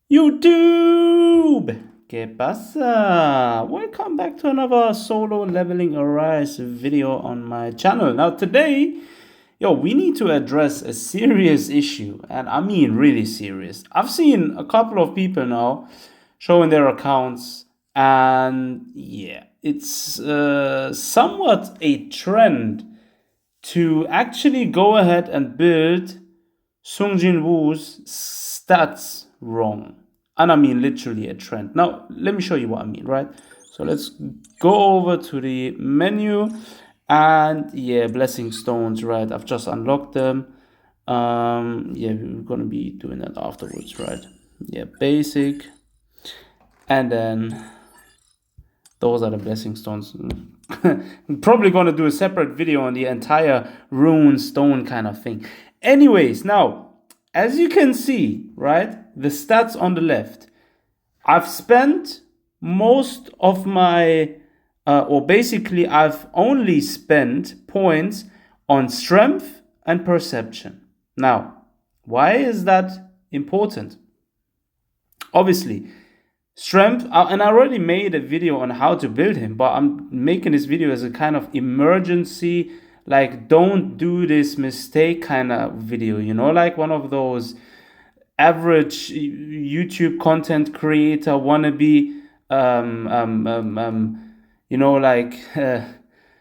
YouTube! ¿Qué pasa? Welcome back to another solo leveling Arise video on my channel. Now today, we need to address a serious issue, and I mean really serious. I've seen a couple of people now showing their accounts, and it's somewhat a trend to actually go ahead and build Sung Jin Woo's stats wrong. And I mean literally a trend. Now, let me show you what I mean, right? So let's go over to the menu and blessing stones, right? I've just unlocked them. We're gonna be doing that afterwards, right? Basic. And then those are the blessing stones. I'm probably gonna do a separate video on the entire rune stone kind of thing. Anyways, now, as you can see, right, the stats on the left, I've spent most of my, I've only spent points on strength and perception. Now, why is that important? Obviously, strength, and I already made a video on how to build him, but I'm making this video as a kind of emergency, like don't do this mistake kind of video, like one of those average YouTube content creator wannabe,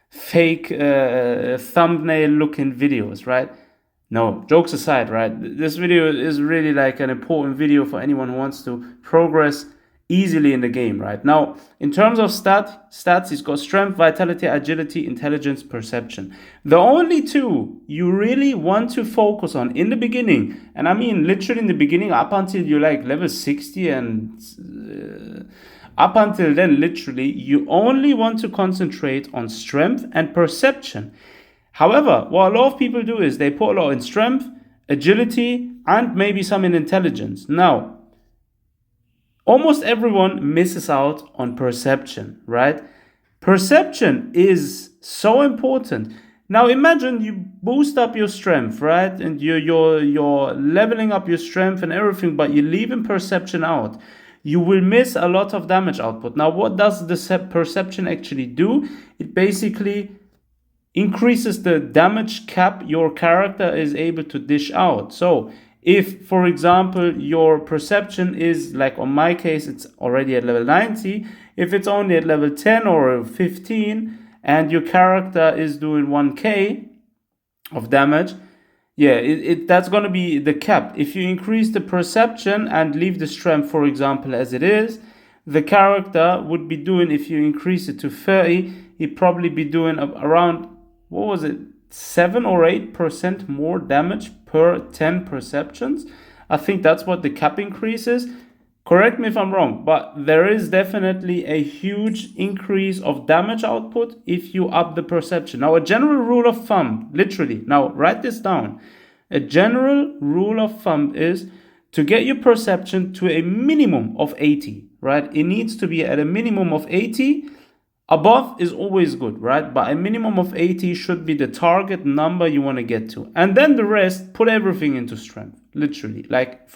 fake thumbnail looking videos, right? No, jokes aside, right? This video is really like an important video for anyone who wants to progress easily in the game, right? Now, in terms of stats, he's got strength, vitality, agility, intelligence, perception. The only two you really want to focus on in the beginning, and I mean literally in the beginning up until you're like level 60 and up until then, literally, you only want to concentrate on strength and perception. However, what a lot of people do is they put a lot in strength, agility, and maybe some in intelligence. Now, almost everyone misses out on perception, right? Perception is so important. Now imagine you boost up your strength, right? And you're leveling up your strength and everything, but you're leaving perception out. You will miss a lot of damage output. Now, what does the perception actually do? It basically increases the damage cap your character is able to dish out. So if, for example, your perception is, like on my case, it's already at level 90, if it's only at level 10 or 15 and your character is doing 1k of damage, that's going to be the cap. If you increase the perception and leave the strength, for example, as it is, the character would be doing, if you increase it to 30, he'd probably be doing around, 7 or 8% more damage per 10 perceptions. I think that's what the cap increases. Correct me if I'm wrong, but there is definitely a huge increase of damage output if you up the perception. Now, a general rule of thumb, literally, now write this down. A general rule of thumb is to get your perception to a minimum of 80, right? It needs to be at a minimum of 80. Above is always good, right? But a minimum of 80 should be the target number you want to get to. And then the rest, put everything into strength, literally. Like,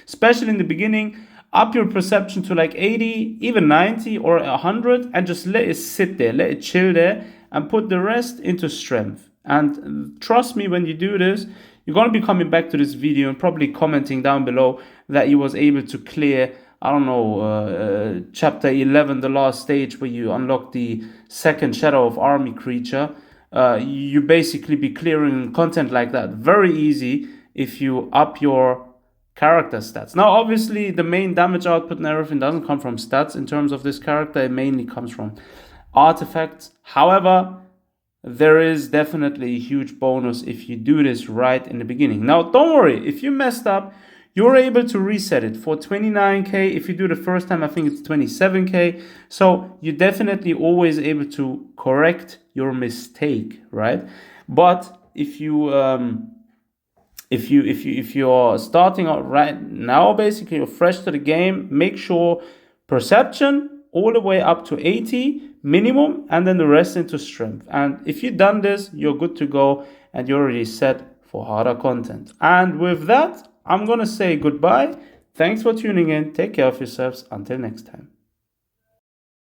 especially in the beginning, up your perception to like 80, even 90 or 100, and just let it sit there, let it chill there, and put the rest into strength. And trust me, when you do this, you're going to be coming back to this video and probably commenting down below that you was able to clear, chapter 11, the last stage where you unlock the second Shadow of Army creature. You basically be clearing content like that very easy if you up your character stats. Now, obviously, the main damage output and everything doesn't come from stats in terms of this character. It mainly comes from artifacts. However, there is definitely a huge bonus if you do this right in the beginning. Now, don't worry, if you messed up, you're able to reset it for 29k. If you do the first time, I think it's 27k. So you're definitely always able to correct your mistake, right? But if you're starting out right now, basically you're fresh to the game, make sure perception all the way up to 80 minimum, and then the rest into strength. And if you've done this, you're good to go and you're already set for harder content. And with that, I'm gonna say goodbye. Thanks for tuning in. Take care of yourselves. Until next time.